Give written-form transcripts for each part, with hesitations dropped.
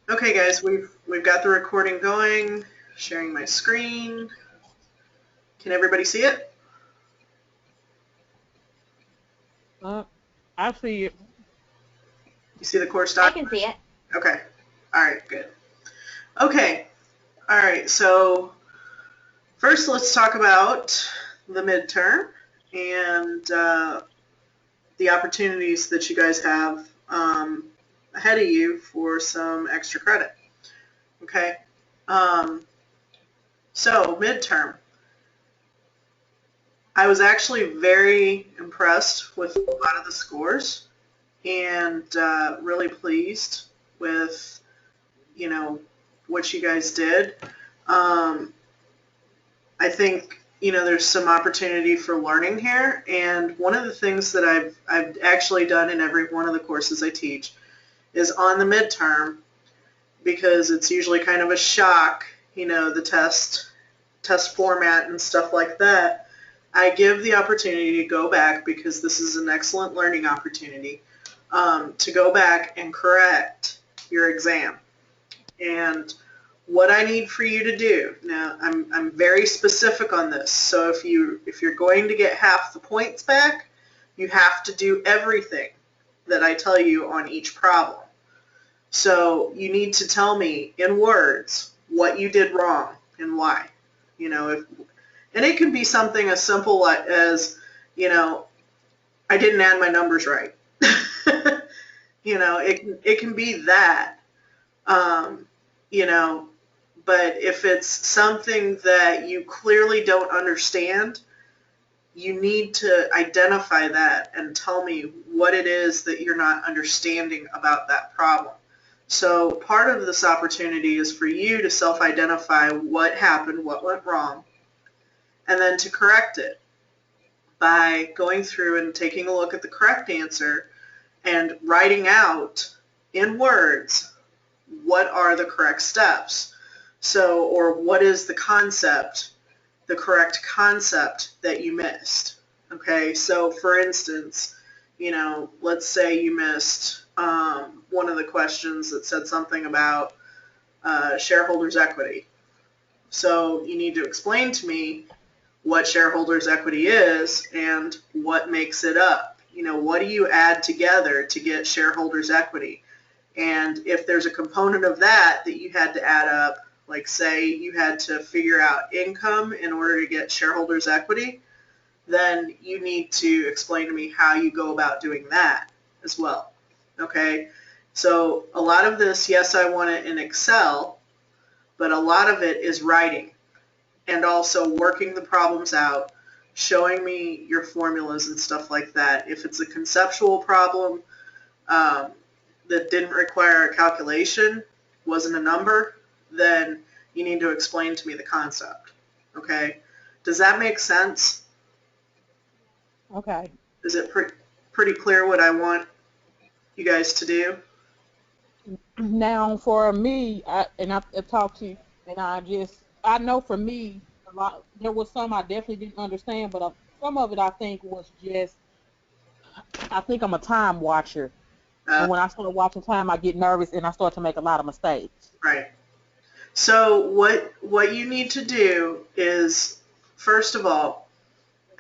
Okay, guys, we've got the recording going. Sharing my screen. Can everybody see it? Uh, I see it. You see the course I doc? can see it. Okay. All right, good. Okay. All right. So first, let's talk about the midterm and the opportunities that you guys have ahead of you for some extra credit. Okay. Um, so midterm. I was actually very impressed with a lot of the scores and really pleased with what you guys did. Um, I think there's some opportunity for learning here, and one of the things that I've actually done in every one of the courses I teach is on the midterm, because it's usually kind of a shock, the test format and stuff like that. I give the opportunity to go back, because this is an excellent learning opportunity, to go back and correct your exam. And what I need for you to do, now I'm very specific on this, so if you're going to get half the points back, you have to do everything that I tell you on each problem. So you need to tell me in words what you did wrong and why. And it can be something as simple as, you know, I didn't add my numbers right. It can be that. Um, you know, but if it's something that you clearly don't understand, you need to identify that and tell me what it is that you're not understanding about that problem. So part of this opportunity is for you to self-identify what happened, what went wrong, and then to correct it by going through and taking a look at the correct answer and writing out in words what are the correct steps. So, or what is the correct concept that you missed. Okay, so for instance, let's say you missed one of the questions that said something about shareholders' equity. So you need to explain to me what shareholders' equity is and what makes it up. What do you add together to get shareholders' equity? And if there's a component of that that you had to add up, like say you had to figure out income in order to get shareholders' equity, then you need to explain to me how you go about doing that as well. Okay? So a lot of this, yes, I want it in Excel, but a lot of it is writing and also working the problems out, showing me your formulas and stuff like that. If it's a conceptual problem, um, that didn't require a calculation, wasn't a number, then you need to explain to me the concept. Okay? Does that make sense? Okay. Is it pretty clear what I want you guys to do? Now, for me, I talked to you, and I know for me, there was some I definitely didn't understand, but some of it I think was just, I think I'm a time watcher. Uh, And when I start watching time, I get nervous and I start to make a lot of mistakes. right. So what you need to do is, first of all,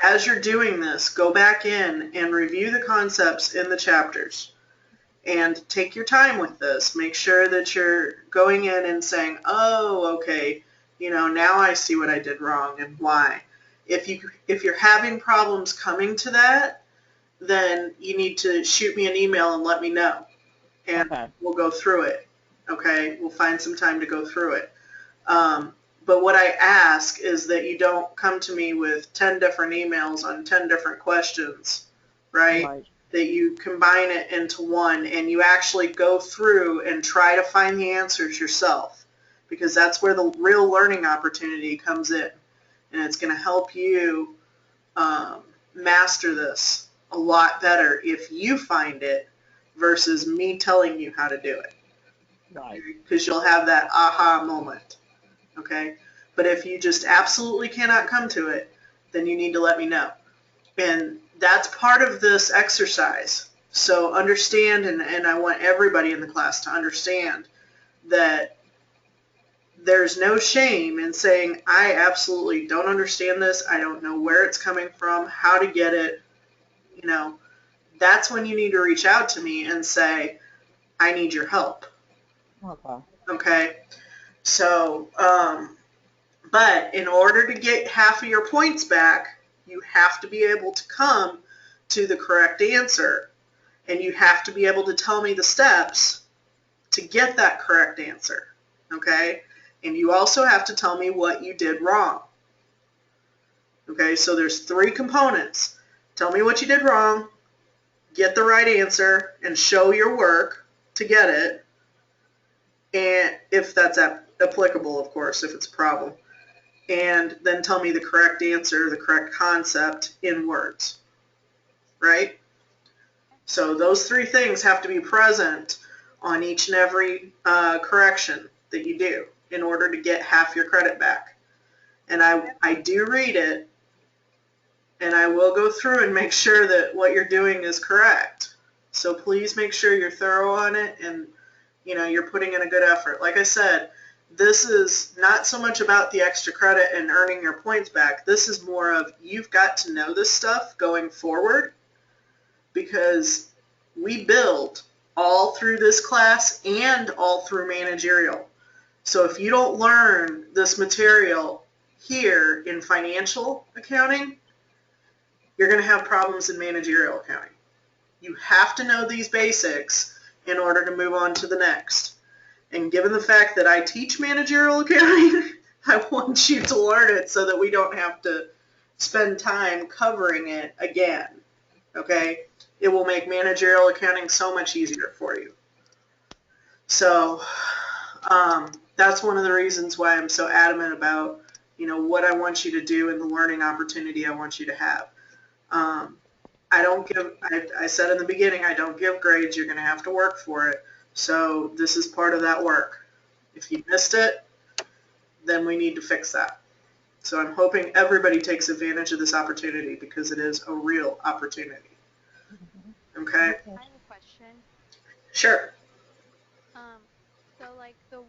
as you're doing this, go back in and review the concepts in the chapters. And take your time with this. Make sure that you're going in and saying, oh, okay, now I see what I did wrong and why. If you're having problems coming to that, then you need to shoot me an email and let me know, and Okay. we'll go through it. Okay, we'll find some time to go through it. But what I ask is that you don't come to me with 10 different emails on 10 different questions, right? Right. That you combine it into one and you actually go through and try to find the answers yourself, because that's where the real learning opportunity comes in. And it's going to help you um, master this a lot better if you find it versus me telling you how to do it, Right. because you'll have that aha moment. Okay? But if you just absolutely cannot come to it, then you need to let me know. And that's part of this exercise. So understand, and I want everybody in the class to understand that there's no shame in saying, I absolutely don't understand this. I don't know where it's coming from, how to get it. You know, that's when you need to reach out to me and say, I need your help. Okay. Okay? So, but in order to get half of your points back, you have to be able to come to the correct answer. And you have to be able to tell me the steps to get that correct answer. Okay? And you also have to tell me what you did wrong. Okay, so there's 3 components. Tell me what you did wrong, get the right answer, and show your work to get it. And if that's applicable, of course, if it's a problem. And then tell me the correct answer, the correct concept in words. Right? So those 3 things have to be present on each and every correction that you do in order to get half your credit back. And I do read it, and I will go through and make sure that what you're doing is correct. So please make sure you're thorough on it and you're putting in a good effort. Like I said, this is not so much about the extra credit and earning your points back. This is more of you've got to know this stuff going forward, because we build all through this class and all through managerial. So if you don't learn this material here in financial accounting, you're going to have problems in managerial accounting. You have to know these basics in order to move on to the next. And given the fact that I teach managerial accounting, I want you to learn it so that we don't have to spend time covering it again. Okay? It will make managerial accounting so much easier for you. So that's one of the reasons why I'm so adamant about what I want you to do and the learning opportunity I want you to have. I don't give, I said in the beginning, I don't give grades. You're going to have to work for it. So this is part of that work. If you missed it, then we need to fix that. So I'm hoping everybody takes advantage of this opportunity, because it is a real opportunity. Okay? I have a question. Sure. Um, so like the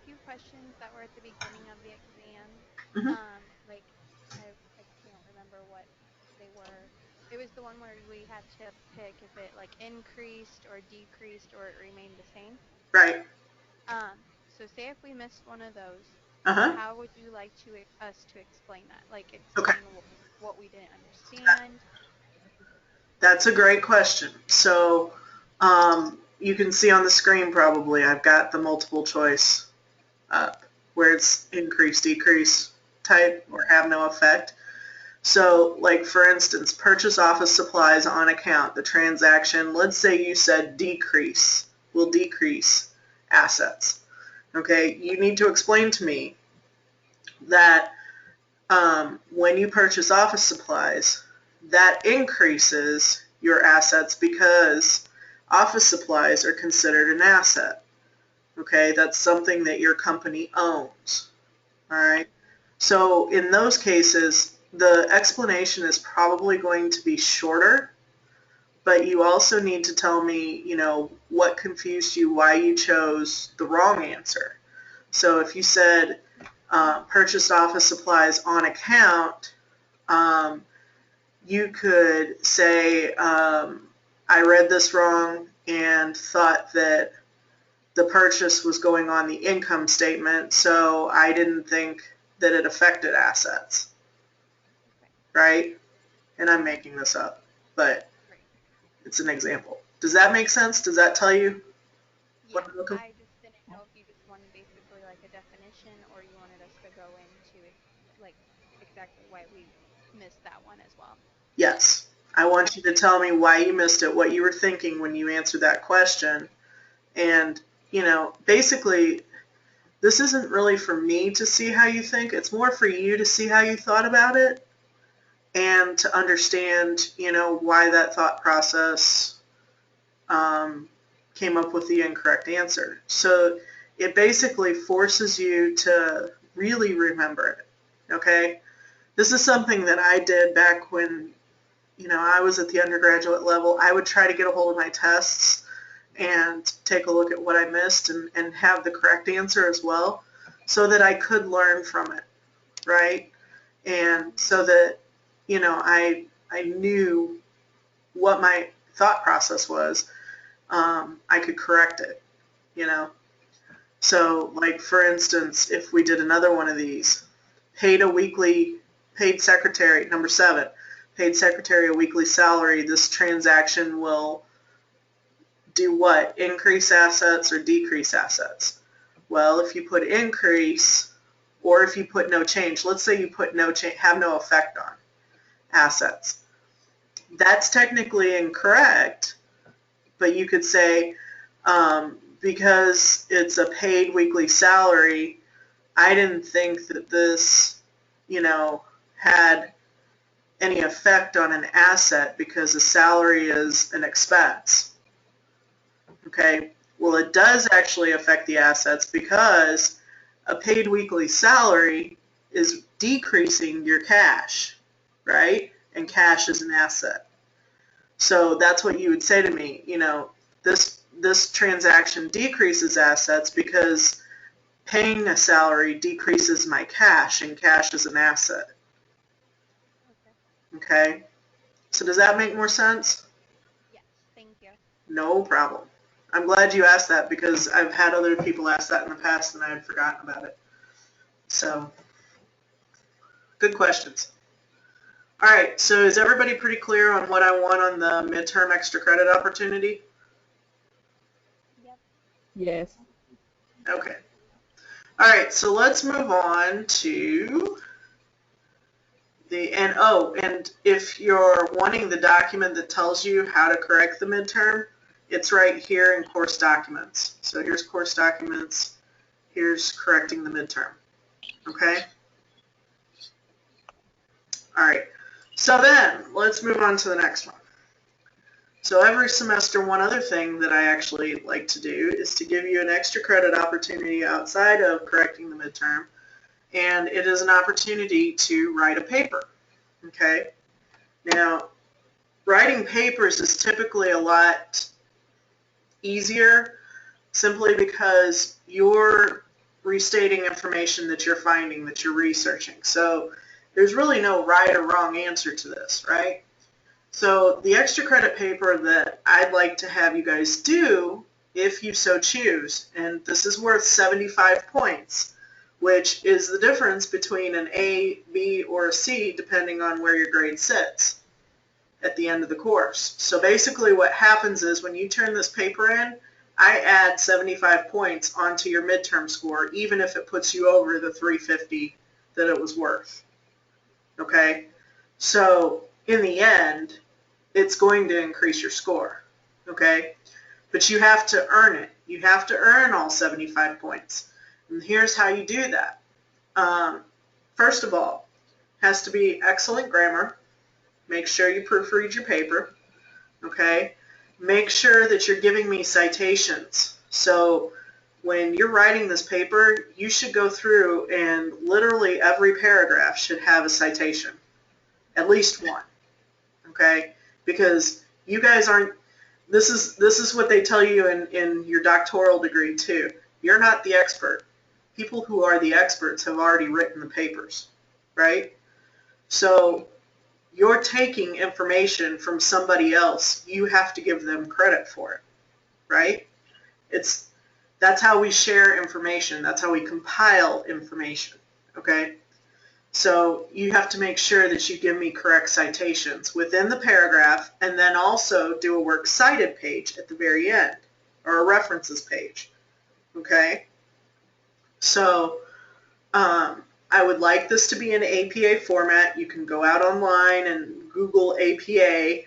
few questions that were at the beginning of the exam, Mm-hmm. like I can't remember what they were. It was the one where we had to pick if it like increased or decreased or it remained the same. Right. So say if we missed one of those, Uh-huh. how would you like us to explain that? Like Okay. explain what we didn't understand? That's a great question. So you can see on the screen probably I've got the multiple choice up where it's increase, decrease type, or have no effect. So like for instance, purchase office supplies on account, the transaction, let's say you said decrease, will decrease assets. Okay, you need to explain to me that when you purchase office supplies, that increases your assets because office supplies are considered an asset. Okay, that's something that your company owns. All right. So in those cases, the explanation is probably going to be shorter, but you also need to tell me, what confused you, why you chose the wrong answer. So if you said purchased office supplies on account, you could say, I read this wrong and thought that the purchase was going on the income statement, so I didn't think that it affected assets, Okay, right? And I'm making this up, but great. it's an example. Does that make sense? Does that tell you what Yeah, I'm looking for? I just didn't know if you just wanted basically like a definition or you wanted us to go into like exactly why we missed that one as well. Yes. I want Okay. you to tell me why you missed it, what you were thinking when you answered that question. And, basically, this isn't really for me to see how you think. It's more for you to see how you thought about it and to understand, why that thought process came up with the incorrect answer. So it basically forces you to really remember it, okay? This is something that I did back when, I was at the undergraduate level. I would try to get a hold of my tests and take a look at what I missed and have the correct answer as well, so that I could learn from it, right? And so that, I knew what my thought process was, I could correct it, you know. So, like, for instance, if we did another one of these, paid secretary, number 7, paid secretary a weekly salary, this transaction will do what? Increase assets or decrease assets? Well, if you put increase, or if you put no change, let's say you put no change, have no effect on assets. That's technically incorrect, but you could say, because it's a paid weekly salary, I didn't think that this, had any effect on an asset because a salary is an expense. Okay, well, it does actually affect the assets because a paid weekly salary is decreasing your cash, right? And cash is an asset. So that's what you would say to me, this transaction decreases assets because paying a salary decreases my cash, and cash is an asset. Okay. Okay? So does that make more sense? Yes. Thank you. No problem. I'm glad you asked that because I've had other people ask that in the past and I had forgotten about it. So, good questions. All right, so is everybody pretty clear on what I want on the midterm extra credit opportunity? Yep. Yes. Okay. All right, so let's move on to and if you're wanting the document that tells you how to correct the midterm, it's right here in course documents. So here's course documents, here's correcting the midterm. Okay? All right, so then let's move on to the next one. So every semester, one other thing that I actually like to do is to give you an extra credit opportunity outside of correcting the midterm, and it is an opportunity to write a paper. Okay? Now, writing papers is typically a lot easier simply because you're restating information that you're finding, that you're researching. So there's really no right or wrong answer to this, right? So the extra credit paper that I'd like to have you guys do, if you so choose, and this is worth 75 points, which is the difference between an A, B, or a C depending on where your grade sits at the end of the course. So basically what happens is when you turn this paper in, I add 75 points onto your midterm score, even if it puts you over the 350 that it was worth. Okay? So in the end, it's going to increase your score. Okay? But you have to earn it. You have to earn all 75 points. And here's how you do that. First of all, has to be excellent grammar. Make sure you proofread your paper. Okay? Make sure that you're giving me citations. So when you're writing this paper, you should go through and literally every paragraph should have a citation. At least one. Okay? Because you guys aren't, this is what they tell you in your doctoral degree too. You're not the expert. People who are the experts have already written the papers, right? So you're taking information from somebody else. You have to give them credit for it, right? That's how we share information. That's how we compile information, okay? So you have to make sure that you give me correct citations within the paragraph, and then also do a works cited page at the very end, or a references page, okay? So I would like this to be in APA format. You can go out online and Google APA,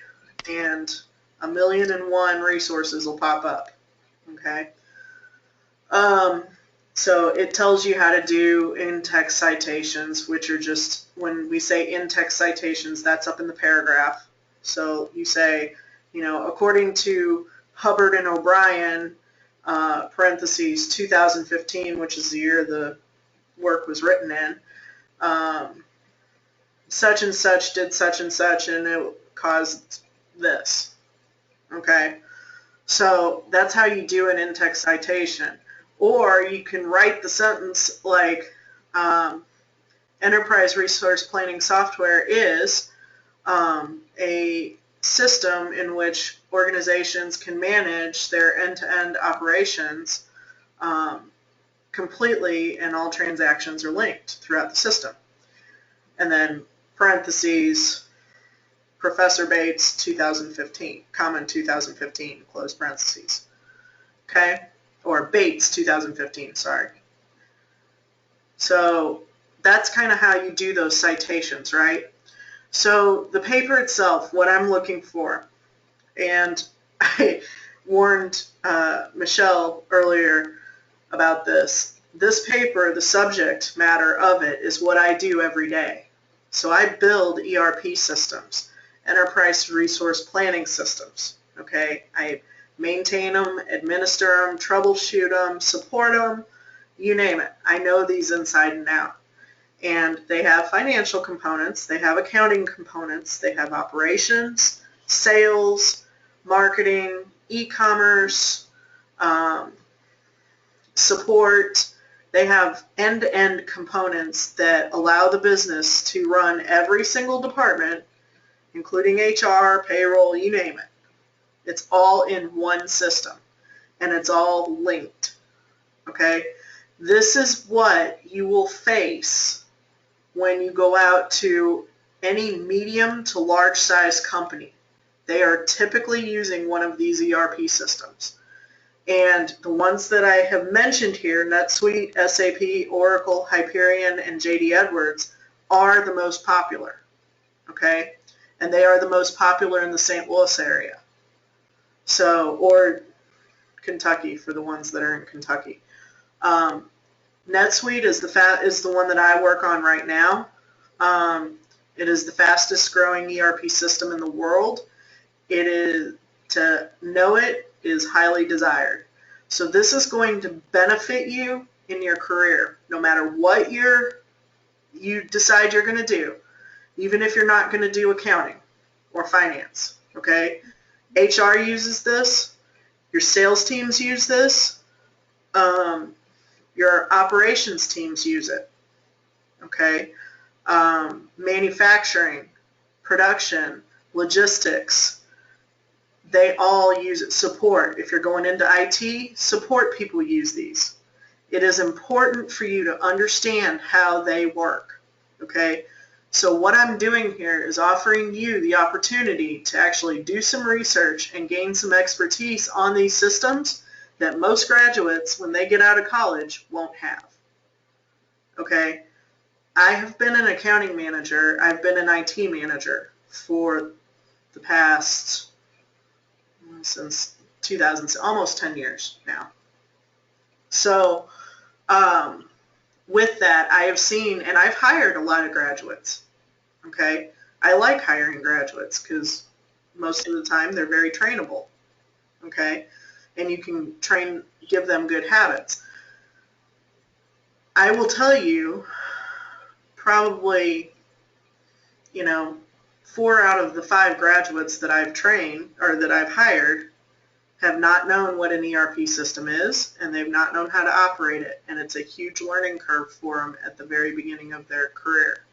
and 1,000,001 resources will pop up, okay? So it tells you how to do in-text citations, which are just, when we say in-text citations, that's up in the paragraph. So you say, according to Hubbard and O'Brien, parentheses 2015, which is the year the work was written in, such and such did such and such, and it caused this. Okay? So that's how you do an in-text citation. Or you can write the sentence like, enterprise resource planning software is a system in which organizations can manage their end-to-end operations completely, and all transactions are linked throughout the system. And then parentheses, Professor Bates 2015, comma 2015, close parentheses. Okay? Or Bates 2015, sorry. So that's kind of how you do those citations, right? So the paper itself, what I'm looking for, and I warned Michelle earlier about this. This paper, the subject matter of it, is what I do every day. So I build ERP systems, enterprise resource planning systems. Okay, I maintain them, administer them, troubleshoot them, support them, you name it. I know these inside and out. And they have financial components, they have accounting components, they have operations, sales, marketing, e-commerce, support. They have end-to-end components that allow the business to run every single department, including HR, payroll, you name it. It's all in one system, and it's all linked. Okay? This is what you will face when you go out to any medium to large size company. They are typically using one of these ERP systems. And the ones that I have mentioned here, NetSuite, SAP, Oracle, Hyperion, and JD Edwards, are the most popular. Okay? And they are the most popular in the St. Louis area. So, or Kentucky for the ones that are in Kentucky. NetSuite is the one that I work on right now. It is the fastest growing ERP system in the world. To know it is highly desired. So this is going to benefit you in your career, no matter what you decide you're going to do, even if you're not going to do accounting or finance. Okay? HR uses this. Your sales teams use this. Your operations teams use it. Okay? Manufacturing, production, logistics, they all use it. Support. If you're going into IT, support people use these. It is important for you to understand how they work. Okay? So what I'm doing here is offering you the opportunity to actually do some research and gain some expertise on these systems that most graduates, when they get out of college, won't have. Okay? I have been an accounting manager. I've been an IT manager for the past, since 2000, almost 10 years now. So with that, I have seen, and I've hired a lot of graduates. Okay? I like hiring graduates because most of the time they're very trainable. Okay? And you can give them good habits. I will tell you, probably, 4 out of the 5 graduates that I've trained or that I've hired have not known what an ERP system is, and they've not known how to operate it, and it's a huge learning curve for them at the very beginning of their career.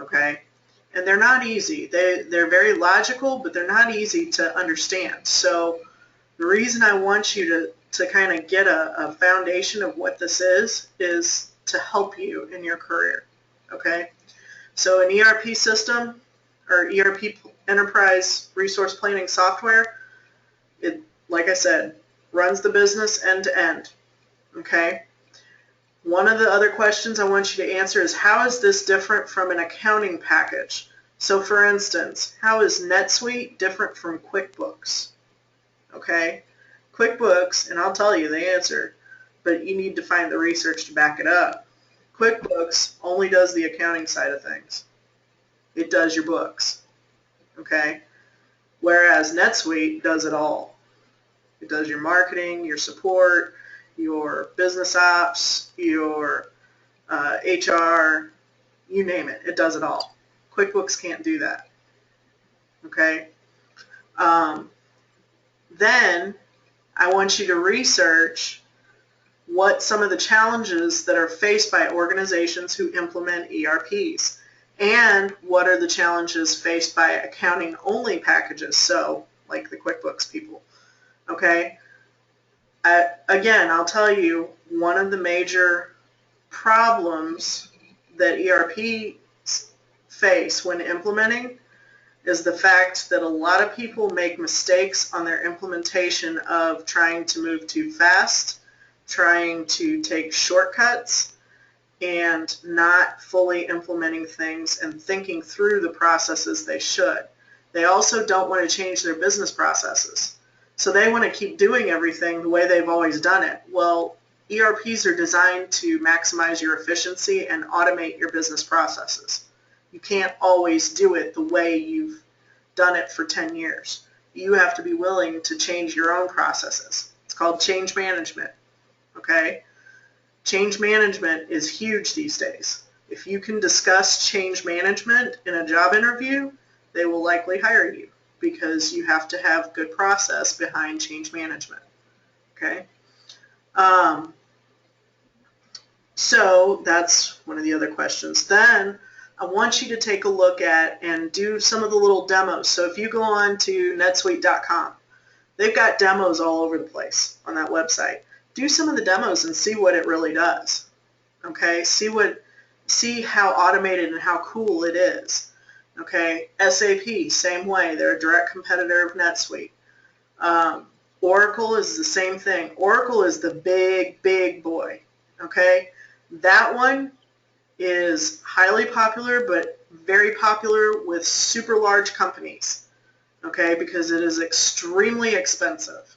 Okay? And they're not easy. They're very logical, but they're not easy to understand. So the reason I want you to kind of get a foundation of what this is to help you in your career. Okay? So an ERP system, or ERP enterprise resource planning software, it, like I said, runs the business end to end. Okay? One of the other questions I want you to answer is, how is this different from an accounting package? So for instance, how is NetSuite different from QuickBooks? Okay? QuickBooks, and I'll tell you the answer, but you need to find the research to back it up. QuickBooks only does the accounting side of things. It does your books. Okay? Whereas NetSuite does it all. It does your marketing, your support, your business ops, your HR, you name it. It does it all. QuickBooks can't do that. Okay? Then I want you to research what some of the challenges that are faced by organizations who implement ERPs, and what are the challenges faced by accounting-only packages, so like the QuickBooks people, okay? Again, I'll tell you, one of the major problems that ERPs face when implementing is the fact that a lot of people make mistakes on their implementation of trying to move too fast, trying to take shortcuts, and not fully implementing things and thinking through the processes they should. They also don't want to change their business processes. So they want to keep doing everything the way they've always done it. Well, ERPs are designed to maximize your efficiency and automate your business processes. You can't always do it the way you've done it for 10 years. You have to be willing to change your own processes. It's called change management, okay? Change management is huge these days. If you can discuss change management in a job interview, they will likely hire you because you have to have good process behind change management, okay? So that's one of the other questions. Then I want you to take a look at and do some of the little demos. So if you go on to netsuite.com, they've got demos all over the place on that website. Do some of the demos and see what it really does. Okay, see how automated and how cool it is. Okay, SAP, same way. They're a direct competitor of NetSuite. Oracle is the same thing. Oracle is the big boy. Okay, that one is highly popular, but very popular with super large companies. Okay, because it is extremely expensive.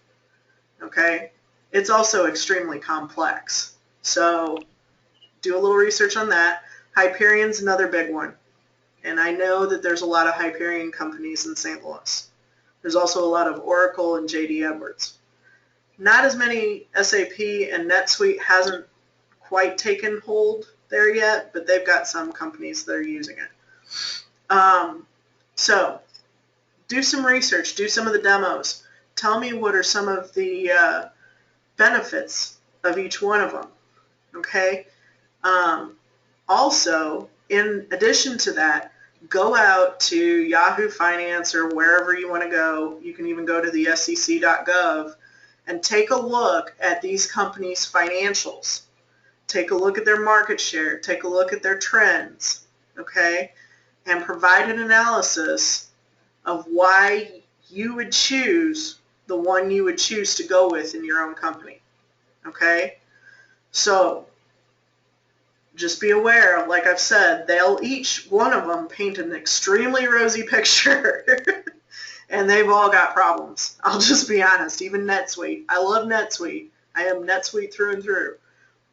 Okay, it's also extremely complex. So do a little research on that. Hyperion's another big one. And I know that there's a lot of Hyperion companies in St. Louis. There's also a lot of Oracle and J.D. Edwards. Not as many SAP, and NetSuite hasn't quite taken hold there yet, but they've got some companies that are using it. So do some research, do some of the demos. Tell me what are some of the benefits of each one of them, okay? Also, in addition to that, go out to Yahoo Finance or wherever you want to go. You can even go to the sec.gov and take a look at these companies' financials. Take a look at their market share. Take a look at their trends, okay? And provide an analysis of why you would choose the one you would choose to go with in your own company, okay? So just be aware, like I've said, they'll each one of them paint an extremely rosy picture and they've all got problems. I'll just be honest, even NetSuite. I love NetSuite. I am NetSuite through and through,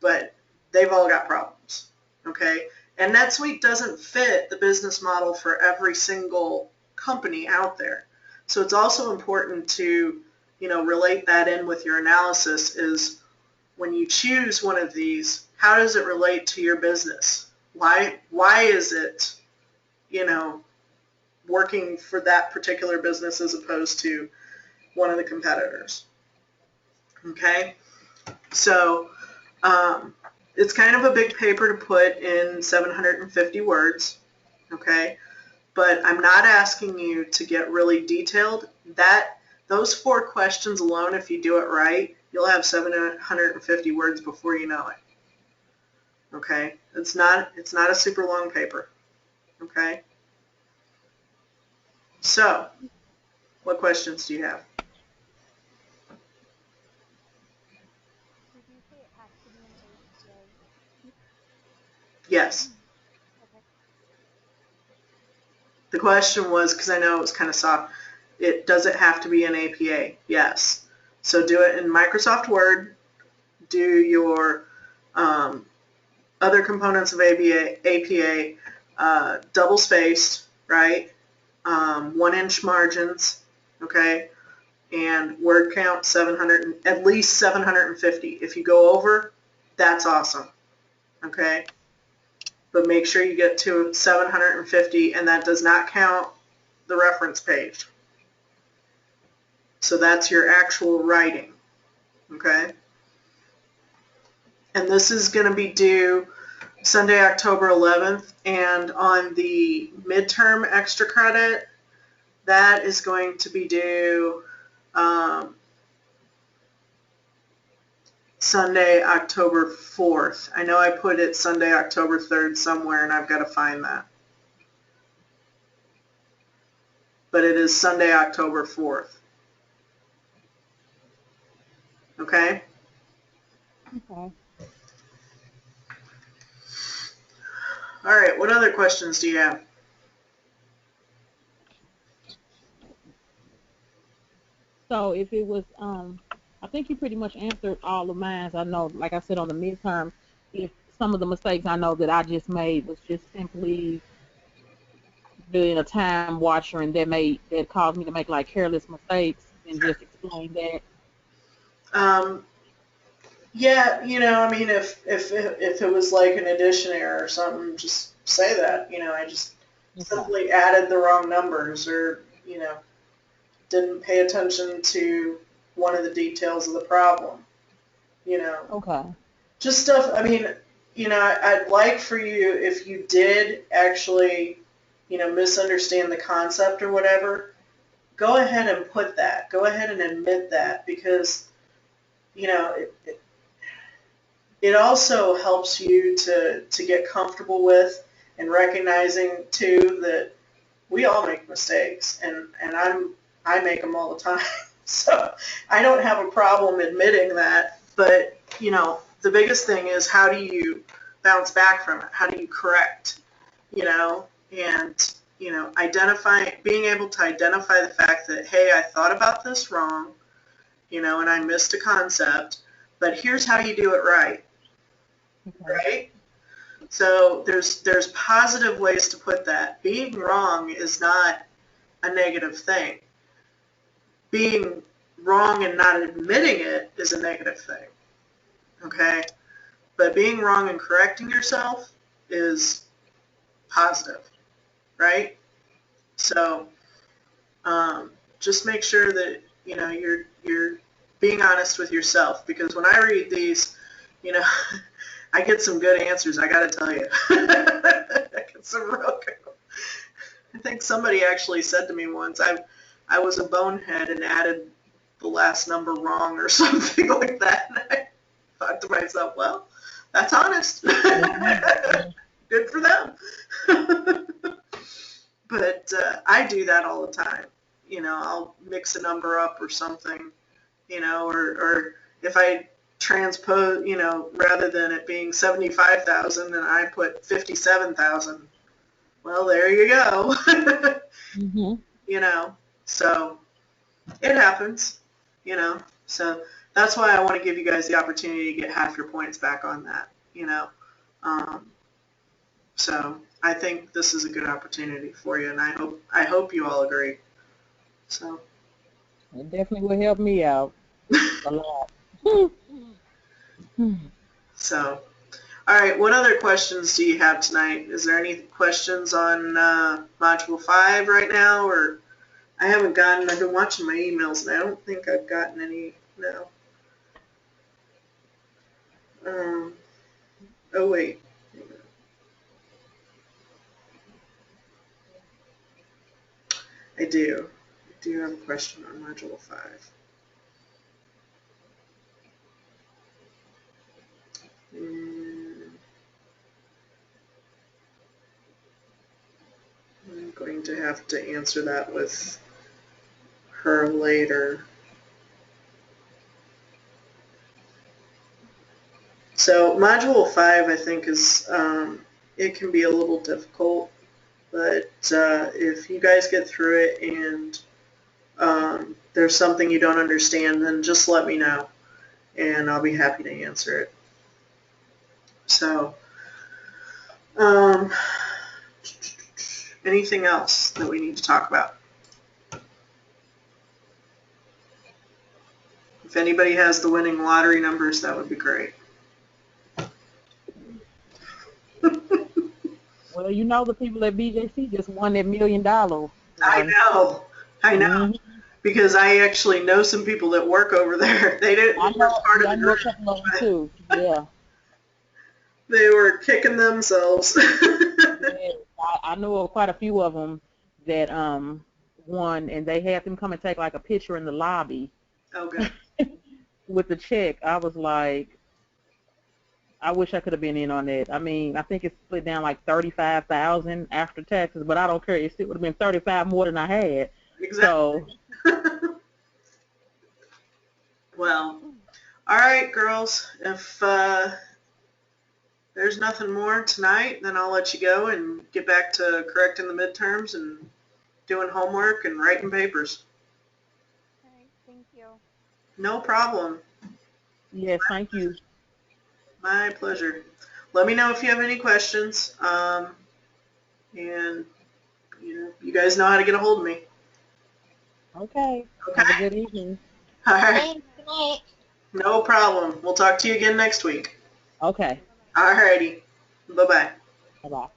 but they've all got problems, okay? And NetSuite doesn't fit the business model for every single company out there. So it's also important to, relate that in with your analysis is when you choose one of these, how does it relate to your business? Why is it, working for that particular business as opposed to one of the competitors? Okay? So it's kind of a big paper to put in 750 words, okay? But I'm not asking you to get really detailed. Those 4 questions alone, if you do it right, you'll have 750 words before you know it. Okay? It's not a super long paper. Okay? So, what questions do you have? Did you say it has to be an APA? Yes. Okay. The question was, because I know it was kind of soft, does it have to be an APA? Yes. So do it in Microsoft Word. Do your other components of APA double-spaced, right? 1-inch margins, okay? And word count 700, at least 750. If you go over, that's awesome, okay? But make sure you get to 750, and that does not count the reference page. So that's your actual writing, Okay? And this is going to be due Sunday, October 11th. And on the midterm extra credit, that is going to be due Sunday, October 4th. I know I put it Sunday, October 3rd somewhere, and I've got to find that. But it is Sunday, October 4th. Okay? Okay. All right, what other questions do you have? So if it was, I think you pretty much answered all of mine. I know, like I said, on the midterm, if some of the mistakes I know that I just made was just simply being a time watcher and that caused me to make like careless mistakes, and just explain that. Um, yeah, I mean, if it was like an addition error or something, just say that. I just Okay. simply added the wrong numbers, or didn't pay attention to one of the details of the problem. You know, Okay. just stuff. I mean, I'd like for you, if you did actually, misunderstand the concept or whatever, go ahead and put that. Go ahead and admit that, because it also helps you to get comfortable with and recognizing too that we all make mistakes, and I make them all the time. So I don't have a problem admitting that, but the biggest thing is, how do you bounce back from it? How do you correct? And being able to identify the fact that, hey, I thought about this wrong, and I missed a concept, but here's how you do it right. Okay. Right? So there's positive ways to put that. Being wrong is not a negative thing. Being wrong and not admitting it is a negative thing. Okay? But being wrong and correcting yourself is positive, right? So just make sure that you're being honest with yourself, because when I read these, you know, I get some good answers. I got to tell you, I get some real good. I think somebody actually said to me once, I was a bonehead and added the last number wrong or something like that. And I thought to myself, well, that's honest. Good for them. But I do that all the time. I'll mix a number up or something, or if I transpose, rather than it being 75,000 and I put 57,000, well, there you go. Mhm. So it happens, so that's why I want to give you guys the opportunity to get half your points back on that. Um, so I think this is a good opportunity for you, and I hope you all agree. So. It definitely will help me out a lot. So, all right, what other questions do you have tonight? Is there any questions on Module 5 right now? Or I've been watching my emails, and I don't think I've gotten any, no. Um, oh, wait. I do. I do have a question on Module 5. And I'm going to have to answer that with her later. So Module 5, I think, it can be a little difficult, but if you guys get through it and there's something you don't understand, then just let me know, and I'll be happy to answer it. So, um, anything else that we need to talk about? If anybody has the winning lottery numbers, that would be great. Well, the people at BJC just won that $1 million I one. know. I know. Mhm. because I actually know some people that work over there. They didn't I weren't know, part of yeah, I the know a group, couple of them but too. Yeah. they were kicking themselves. Yeah, I know quite a few of them that won, and they had them come and take like a picture in the lobby Okay. with the check. I was like, I wish I could have been in on that. I mean, I think it's split down like 35,000 after taxes, but I don't care. It still would have been 35 more than I had. Exactly. So, Well, all right, girls. If there's nothing more tonight, then I'll let you go and get back to correcting the midterms and doing homework and writing papers. All right, thank you. No problem. yes, thank you. My pleasure. Let me know if you have any questions. And you guys know how to get a hold of me. Okay. Okay. Have a good evening. All right. Thanks so much. No problem. We'll talk to you again next week. Okay. Bye bye. All righty. Bye bye. Bye-bye.